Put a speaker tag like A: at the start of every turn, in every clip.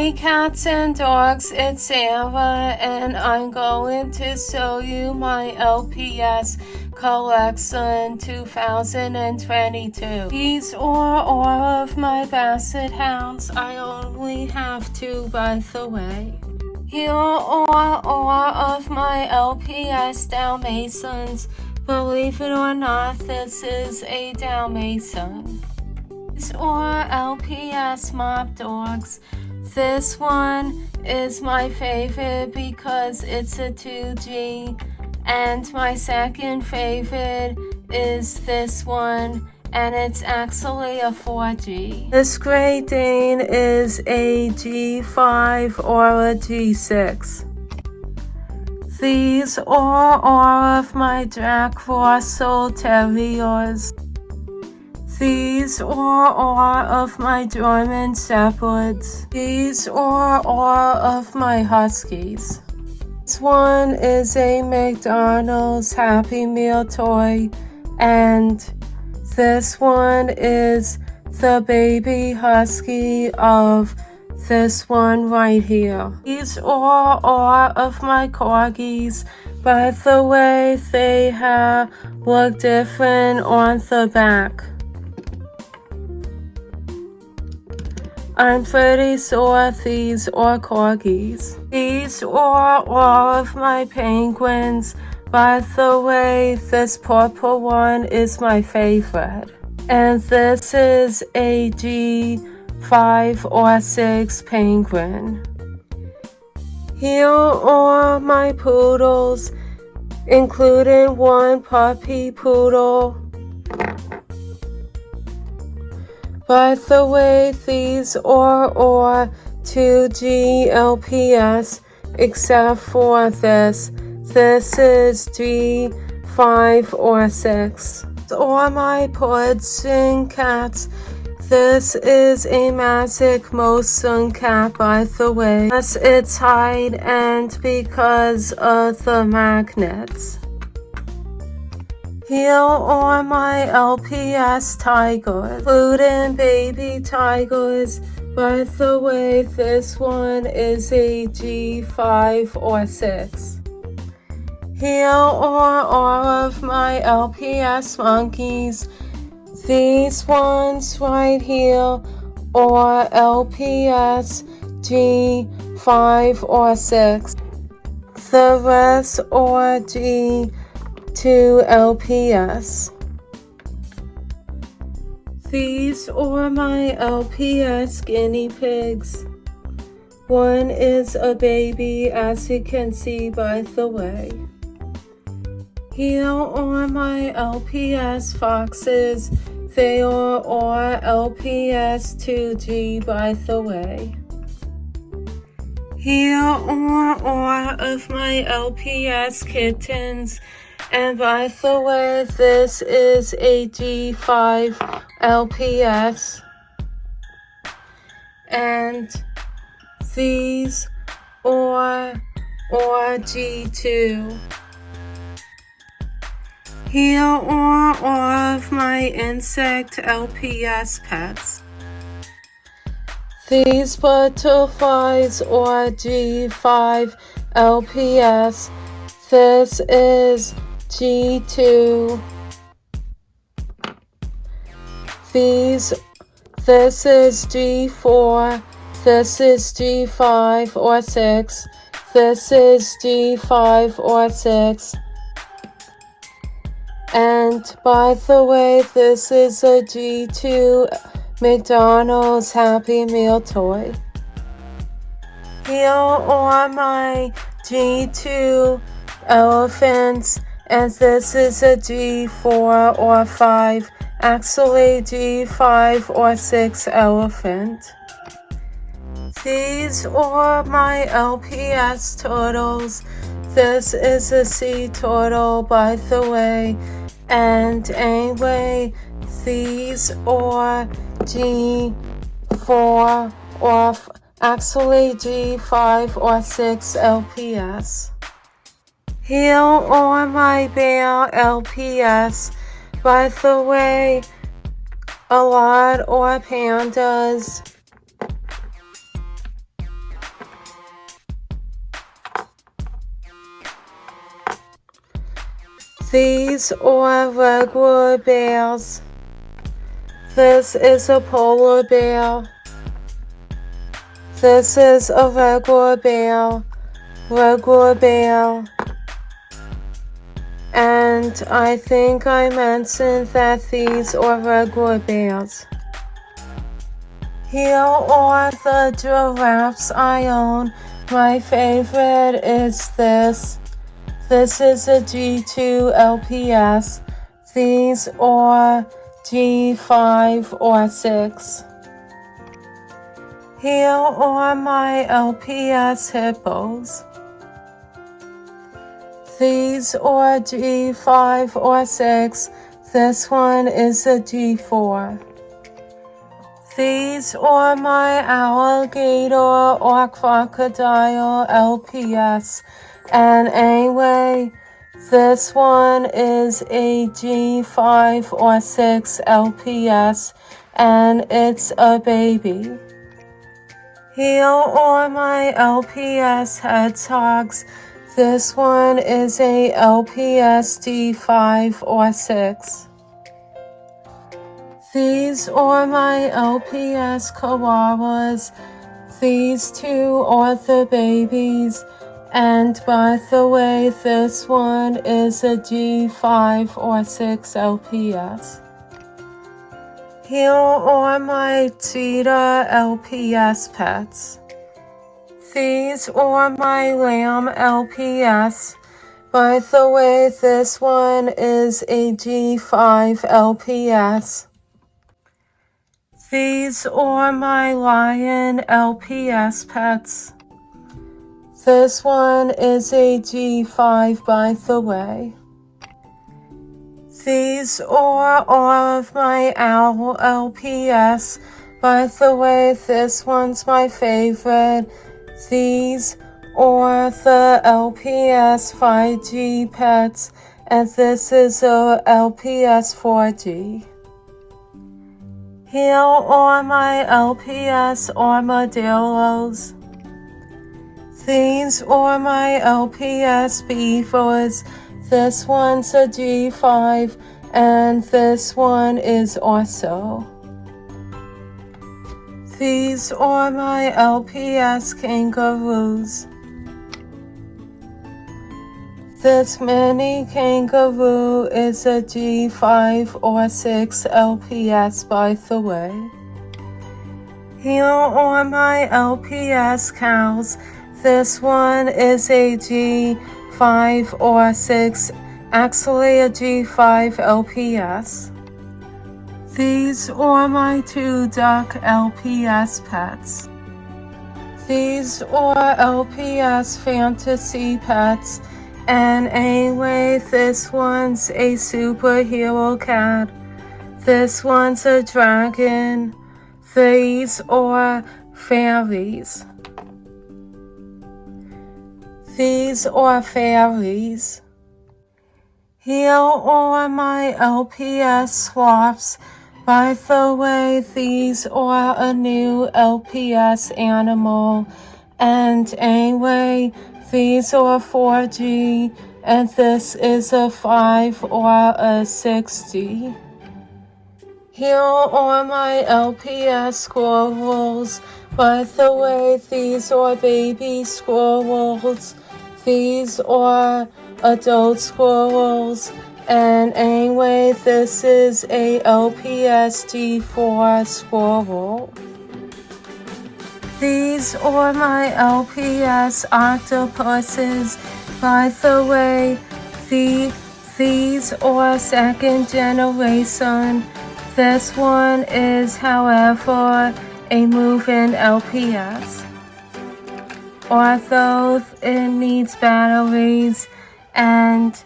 A: Hey cats and dogs, it's Ava, and I'm going to show you my LPS Collection 2022. These are all of my basset hounds. I only have 2, by the way. Here are all of my LPS Dalmatians. Believe it or not, this is a Dalmatian. These are LPS Mob Dogs. This one is my favorite because it's a 2G, and my second favorite is this one, and it's actually a 4G. This Great Dane is a G5 or a G6. These are all of my Jack Russell Terriers. These are all of my German Shepherds. These are all of my Huskies. This one is a McDonald's Happy Meal toy, and this one is the baby husky of this one right here. These are all of my Corgis. By the way, they look different on the back. I'm pretty sure these are Corgis. These are all of my penguins. By the way, this purple one is my favorite. And this is a G5 or 6 penguin. Here are my poodles, including one puppy poodle. By the way, these are all 2G LPS except for this. This is G5 or 6. These are my Persian cats. This is a magic motion cat, by the way. Yes, it's hide and because of the magnets. Here are my LPS Tigers, including baby tigers. By the way, this one is a G5 or 6. Here are all of my LPS monkeys. These ones right here are LPS G5 or 6. The rest are G2 LPS. These are my LPS Guinea Pigs. One is a baby, as you can see by the way. Here are my LPS Foxes. They are all LPS 2G, by the way. Here are all of my LPS kittens. And by the way, this is a G5 LPS. And these are G2. Here are all of my insect LPS pets. These butterflies are G5 LPS. This is G2. This is G4. This is G5 or 6. This is G5 or 6. And by the way, this is a G2 McDonald's Happy Meal toy. Here are my G2 elephants, and this is a G4 or 5, actually G5 or 6 elephant. These are my LPS turtles. This is a sea turtle, by the way. And anyway, these are G4 or actually G5 or 6 LPS. Here are my bear LPS. By the way, a lot are pandas. These are regular bears. This is a polar bear. This is a regular bear. And I think I mentioned that these are regular bears. Here are the giraffes I own. My favorite is this. This is a G2 LPS. These are G5 or 6. Here are my LPS hippos. These are G5 or 6. This one is a G4. These are my alligator or crocodile LPS. And anyway, this one is a G5 or 6 LPS, and it's a baby. Here are my LPS hedgehogs. This one is a LPS G5 or 6. These are my LPS koalas. These two are the babies. And by the way, this one is a G5 or 6 LPS. Here are my cheetah LPS pets. These are my lamb LPS. By the way, this one is a G5 LPS. These are my lion LPS pets. This one is a G5, by the way. These are all of my owl LPS. By the way, this one's my favorite. These are the LPS 5G pets, and this is a LPS 4G. Here are my LPS armadillos. These are my LPS beavers. This one's a G5, and this one is also. These are my LPS kangaroos. This mini kangaroo is a G5 or 6 LPS, by the way. Here are my LPS cows. This one is a G5 or 6, actually a G5 LPS. These are my two duck LPS pets. These are LPS fantasy pets. And anyway, this one's a superhero cat. This one's a dragon. These are fairies. These are fairies. Here are my LPS swaps. By the way, these are a new LPS animal. And anyway, these are 4G, and this is a 5 or a 6G. Here are my LPS squirrels. By the way, these are baby squirrels. These are adult squirrels. And anyway, this is a LPS G4 squirrel. These are my LPS octopuses. By the way, these are second generation. This one is, however, a move-in LPS. Although it needs batteries, and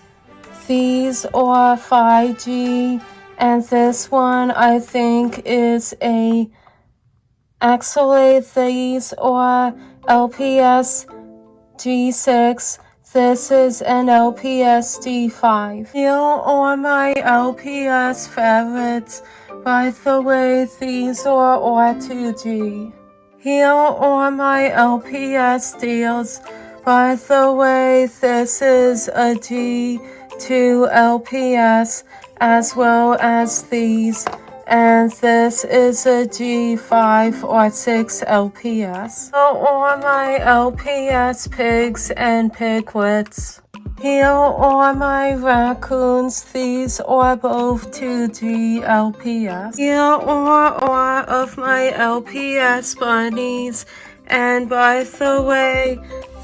A: these are 5G, and this one I think is actually these are LPS G6. This is an LPS G5. Here are my LPS ferrets. By the way, these are R2G. Here are my LPS deals. By the way, this is a G2 2 LPS as well as these, and this is a G5 or 6 LPS. So are my LPS pigs and piglets. Here are my raccoons, these are both 2G LPS. Here are all of my LPS bunnies, and by the way,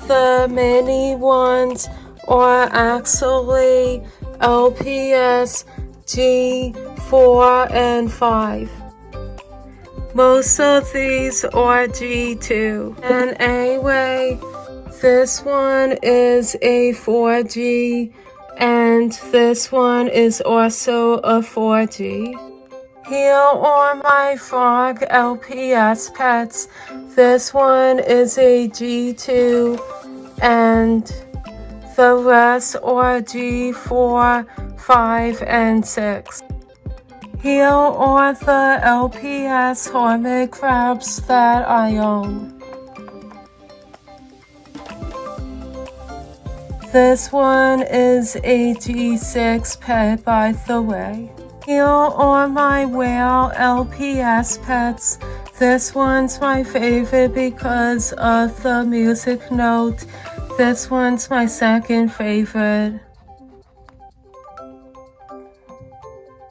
A: the mini ones are actually LPS G4 and 5. Most of these are G2. And anyway, this one is a 4G, and this one is also a 4G. Here are my frog LPS pets. This one is a G2, and the rest are G4, 5, and 6. Here are the LPS hermit crabs that I own. This one is a G6 pet, by the way. Here are my whale LPS pets. This one's my favorite because of the music note. This one's my second favorite.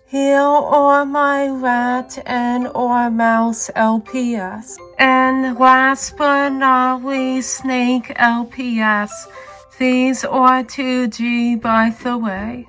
A: Here are my rat and or mouse LPS. And last but not least, snake LPS. These are 2G, by the way.